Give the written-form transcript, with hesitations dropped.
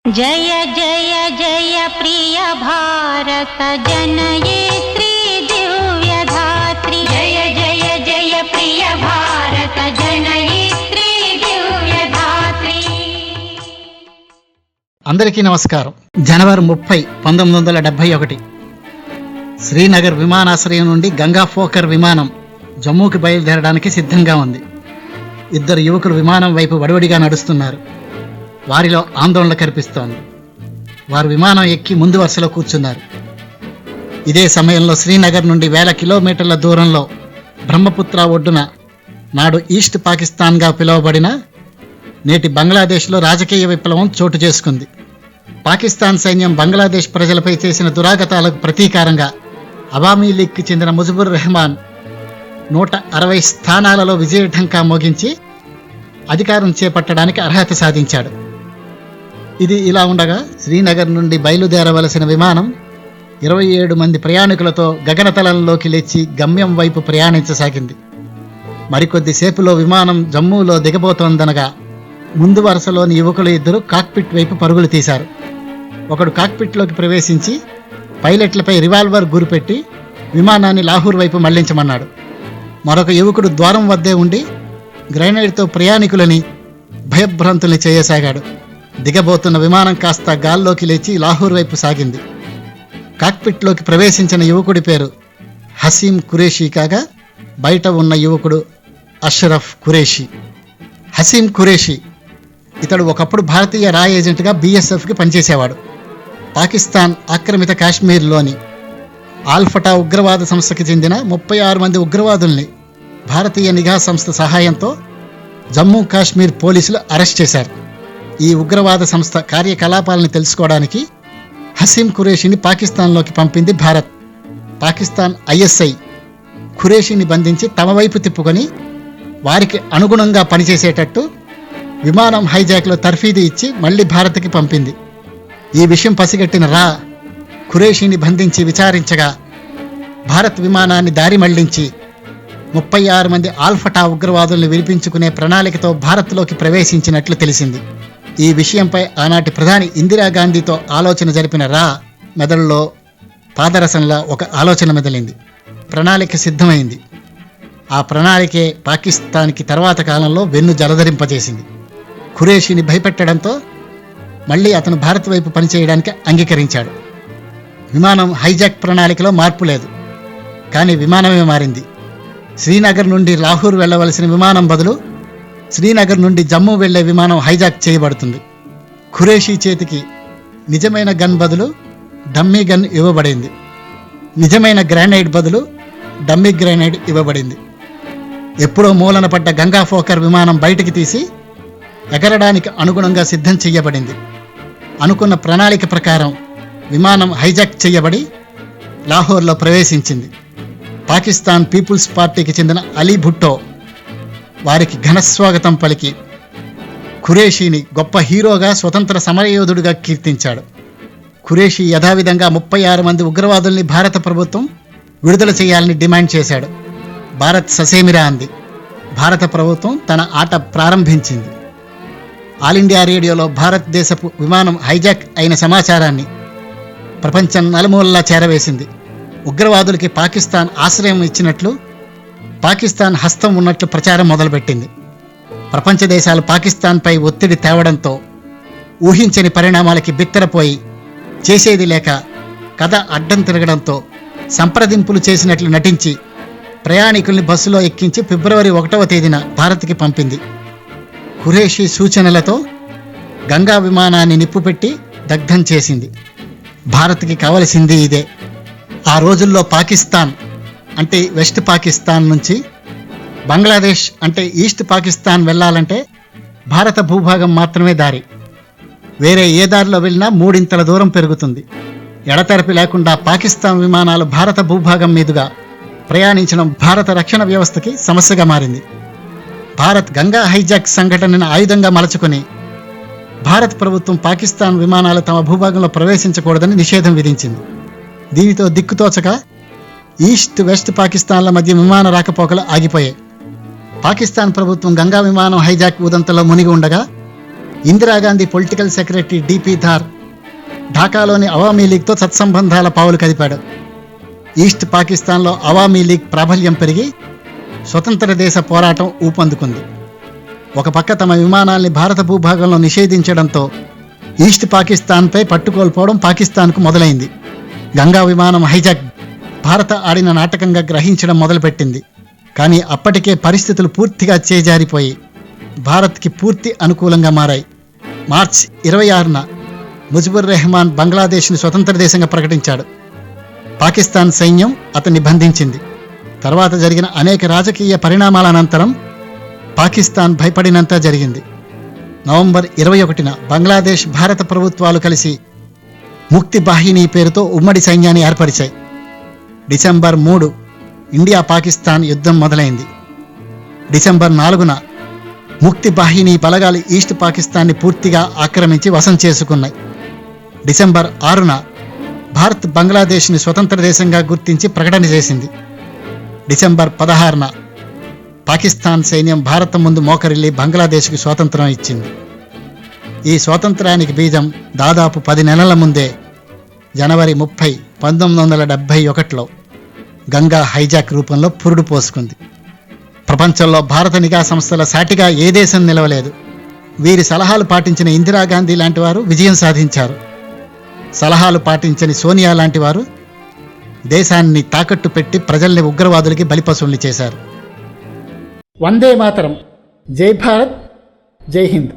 जय जय जय प्रिय भारत जनयित्री दिव्यधात्री। जय जय जय प्रिय भारत जनयित्री दिव्यधात्री। అందరికీ నమస్కారం. జనవరి 30, 1971 శ్రీనగర్ విమానాశ్రయం నుండి గంగా ఫోకర్ విమానం జమ్మూకి బయలుదేరడానికి సిద్ధంగా ఉంది. ఇద్దరు యువకులు విమానం వైపు వడివడిగా నడుస్తున్నారు. వారిలో ఆందోళన కనిపిస్తోంది. వారు విమానం ఎక్కి ముందు వరుసలో కూర్చున్నారు. ఇదే సమయంలో శ్రీనగర్ నుండి వేల కిలోమీటర్ల దూరంలో బ్రహ్మపుత్ర ఒడ్డున నాడు ఈస్ట్ పాకిస్తాన్గా పిలువబడిన నేటి బంగ్లాదేశ్లో రాజకీయ విప్లవం చోటు చేసుకుంది. పాకిస్తాన్ సైన్యం బంగ్లాదేశ్ ప్రజలపై చేసిన దురాగతాలకు ప్రతీకారంగా అవామీ లీగ్కి చెందిన ముజిబుర్ రెహమాన్ 160 స్థానాలలో విజయఢంకా మోగించి అధికారం చేపట్టడానికి అర్హత సాధించాడు. ఇది ఇలా ఉండగా శ్రీనగర్ నుండి బయలుదేరవలసిన విమానం 27 మంది ప్రయాణికులతో గగనతలంలోకి లేచి గమ్యం వైపు ప్రయాణించసాగింది. మరికొద్దిసేపులో విమానం జమ్మూలో దిగబోతోందనగా ముందు వరుసలోని యువకులు ఇద్దరు కాక్పిట్ వైపు పరుగులు తీశారు. ఒకడు కాక్పిట్లోకి ప్రవేశించి పైలట్లపై రివాల్వర్ గురిపెట్టి విమానాన్ని లాహూర్ వైపు మళ్లించమన్నాడు. మరొక యువకుడు ద్వారం వద్దే ఉండి గ్రైనేడ్తో ప్రయాణికులని భయభ్రాంతుల్ని చేయసాగాడు. దిగబోతున్న విమానం కాస్త గాల్లోకి లేచి లాహూర్ వైపు సాగింది. కాక్పిట్లోకి ప్రవేశించిన యువకుడి పేరు హసీం ఖురేషీ కాగా బయట ఉన్న యువకుడు అష్రఫ్ ఖురేషీ. హసీం ఖురేషీ ఇతడు ఒకప్పుడు భారతీయ రా ఏజెంట్గా బీఎస్ఎఫ్కి పనిచేసేవాడు. పాకిస్తాన్ ఆక్రమిత కాశ్మీర్లోని ఆల్ఫటా ఉగ్రవాద సంస్థకి చెందిన 36 మంది ఉగ్రవాదుల్ని భారతీయ నిఘా సంస్థ సహాయంతో జమ్మూ కాశ్మీర్ పోలీసులు అరెస్ట్ చేశారు. ఈ ఉగ్రవాద సంస్థ కార్యకలాపాలను తెలుసుకోవడానికి హసీం ఖురేషీని పాకిస్తాన్లోకి పంపింది భారత్. పాకిస్తాన్ ఐఎస్ఐ ఖురేషీని బంధించి తమ వైపు తిప్పుకొని వారికి అనుగుణంగా పనిచేసేటట్టు విమానం హైజాక్లో తర్ఫీదు ఇచ్చి మళ్లీ భారత్కి పంపింది. ఈ విషయం పసిగట్టిన రా ఖురేషీని బంధించి విచారించగా భారత్ విమానాన్ని దారి మళ్లించి 36 మంది ఆల్ఫటా ఉగ్రవాదుల్ని విడిపించుకునే ప్రణాళికతో భారత్లోకి ప్రవేశించినట్లు తెలిసింది. ఈ విషయంపై ఆనాటి ప్రధాని ఇందిరాగాంధీతో ఆలోచన జరిపిన రా మెదడులో పాదరసంలా ఒక ఆలోచన మెదలింది. ప్రణాళిక సిద్ధమైంది. ఆ ప్రణాళికే పాకిస్తాన్కి తర్వాత కాలంలో వెన్ను జలధరింపజేసింది. ఖురేషీని భయపెట్టడంతో మళ్ళీ అతను భారత్ వైపు పనిచేయడానికి అంగీకరించాడు. విమానం హైజాక్ ప్రణాళికలో మార్పు లేదు, కానీ విమానమే మారింది. శ్రీనగర్ నుండి లాహూర్ వెళ్లవలసిన విమానం బదులు శ్రీనగర్ నుండి జమ్మూ వెళ్లే విమానం హైజాక్ చేయబడుతుంది. ఖురేషీ చేతికి నిజమైన గన్ బదులు డమ్మీ గన్ ఇవ్వబడింది. నిజమైన గ్రానైడ్ బదులు డమ్మీ గ్రానైడ్ ఇవ్వబడింది. ఎప్పుడో మూలన పడ్డ గంగా ఫోకర్ విమానం బయటికి తీసి ఎగరడానికి అనుగుణంగా సిద్ధం చేయబడింది. అనుకున్న ప్రణాళిక ప్రకారం విమానం హైజాక్ చేయబడి లాహోర్లో ప్రవేశించింది. పాకిస్తాన్ పీపుల్స్ పార్టీకి చెందిన అలీ భుట్టో వారికి ఘనస్వాగతం పలికి ఖురేషీని గొప్ప హీరోగా, స్వతంత్ర సమరయోధుడిగా కీర్తించాడు. ఖురేషీ యథావిధంగా 36 మంది ఉగ్రవాదుల్ని భారత ప్రభుత్వం విడుదల చేయాలని డిమాండ్ చేశాడు. భారత్ ససేమిరా అంది. భారత ప్రభుత్వం తన ఆట ప్రారంభించింది. ఆల్ ఇండియా రేడియోలో భారతదేశపు విమానం హైజాక్ అయిన సమాచారాన్ని ప్రపంచం నలుమూలలా చేరవేసింది. ఉగ్రవాదులకి పాకిస్తాన్ ఆశ్రయం ఇచ్చినట్లు, పాకిస్తాన్ హస్తం ఉన్నట్లు ప్రచారం మొదలుపెట్టింది. ప్రపంచ దేశాలు పాకిస్తాన్పై ఒత్తిడి తేవడంతో ఊహించని పరిణామాలకి బిత్తరపోయి చేసేది లేక కథ అడ్డం తిరగడంతో సంప్రదింపులు చేసినట్లు నటించి ప్రయాణికుల్ని బస్సులో ఎక్కించి ఫిబ్రవరి 1వ తేదీన భారత్కి పంపింది. ఖురేషీ సూచనలతో గంగా విమానాన్ని నిప్పుపెట్టి దగ్ధం చేసింది. భారత్కి కావలసింది ఇదే. ఆ రోజుల్లో పాకిస్తాన్ అంటే వెస్ట్ పాకిస్తాన్ నుంచి బంగ్లాదేశ్ అంటే ఈస్ట్ పాకిస్తాన్ వెళ్ళాలంటే భారత భూభాగం మాత్రమే దారి. వేరే ఏ దారిలో వెళ్ళినా 3 ఇంతల దూరం పెరుగుతుంది. ఎడతెరపి లేకుండా పాకిస్తాన్ విమానాలు భారత భూభాగం మీదుగా ప్రయాణించడం భారత రక్షణ వ్యవస్థకి సమస్యగా మారింది. భారత్ గంగా హైజాక్ సంఘటనను ఆయుధంగా మలచుకొని భారత ప్రభుత్వం పాకిస్తాన్ విమానాలు తమ భూభాగంలో ప్రవేశించకూడదని నిషేధం విధించింది. దీనితో దిక్కుతోచక ఈస్ట్ వెస్ట్ పాకిస్తాన్ల మధ్య విమాన రాకపోకలు ఆగిపోయాయి. పాకిస్తాన్ ప్రభుత్వం గంగా విమానం హైజాక్ ఉదంతంలో మునిగి ఉండగా Indira Gandhi political secretary DP Dhar ఢాకాలోని Awami లీగ్తో సత్సంబంధాల పావులు కదిపాడు. ఈస్ట్ పాకిస్తాన్లో అవామీ లీగ్ ప్రాబల్యం పెరిగి స్వతంత్ర దేశ పోరాటం ఊపందుకుంది. ఒక పక్క తమ విమానాల్ని భారత భూభాగంలో నిషేధించడంతో ఈస్ట్ పాకిస్తాన్పై పట్టుకోల్పోవడం పాకిస్తాన్కు మొదలైంది. గంగా విమానం హైజాక్ భారత ఆడిన నాటకంగా గ్రహించడం మొదలుపెట్టింది. కానీ అప్పటికే పరిస్థితులు పూర్తిగా చేజారిపోయి భారత్కి పూర్తి అనుకూలంగా మారాయి. మార్చి 26న ముజిబుర్ రెహమాన్ బంగ్లాదేశ్ని స్వతంత్ర దేశంగా ప్రకటించాడు. పాకిస్తాన్ సైన్యం అతన్ని బంధించింది. తర్వాత జరిగిన అనేక రాజకీయ పరిణామాల అనంతరం పాకిస్తాన్ భయపడినంత జరిగింది. నవంబర్ 21న బంగ్లాదేశ్ భారత ప్రభుత్వాలు కలిసి ముక్తి బాహిని పేరుతో ఉమ్మడి సైన్యాన్ని ఏర్పరిచాయి. డిసెంబర్ 3 ఇండియా పాకిస్తాన్ యుద్ధం మొదలైంది. డిసెంబర్ 4న ముక్తి బాహిని బలగాలు ఈస్ట్ పాకిస్తాన్ని పూర్తిగా ఆక్రమించి వశం చేసుకున్నాయి. డిసెంబర్ 6న భారత్ బంగ్లాదేశ్ని స్వతంత్ర దేశంగా గుర్తించి ప్రకటన చేసింది. డిసెంబర్ 16న పాకిస్తాన్ సైన్యం భారత ముందు మోకరిల్లి బంగ్లాదేశ్కి స్వాతంత్రం ఇచ్చింది. ఈ స్వాతంత్రానికి బీజం దాదాపు 10 నెలల ముందే జనవరి 30, 1971లో గంగా హైజాక్ రూపంలో పురుడు పోసుకుంది. ప్రపంచంలో భారత నిఘా సంస్థల సాటిగా ఏ దేశం నిలవలేదు. వీరి సలహాలు పాటించిన ఇందిరాగాంధీ లాంటి వారు విజయం సాధించారు. సలహాలు పాటించని సోనియా లాంటి వారు దేశాన్ని తాకట్టు పెట్టి ప్రజల్ని ఉగ్రవాదులకి బలిపశువుల్ని చేశారు. వందే మాతరం. జై భారత్, జై హింద్.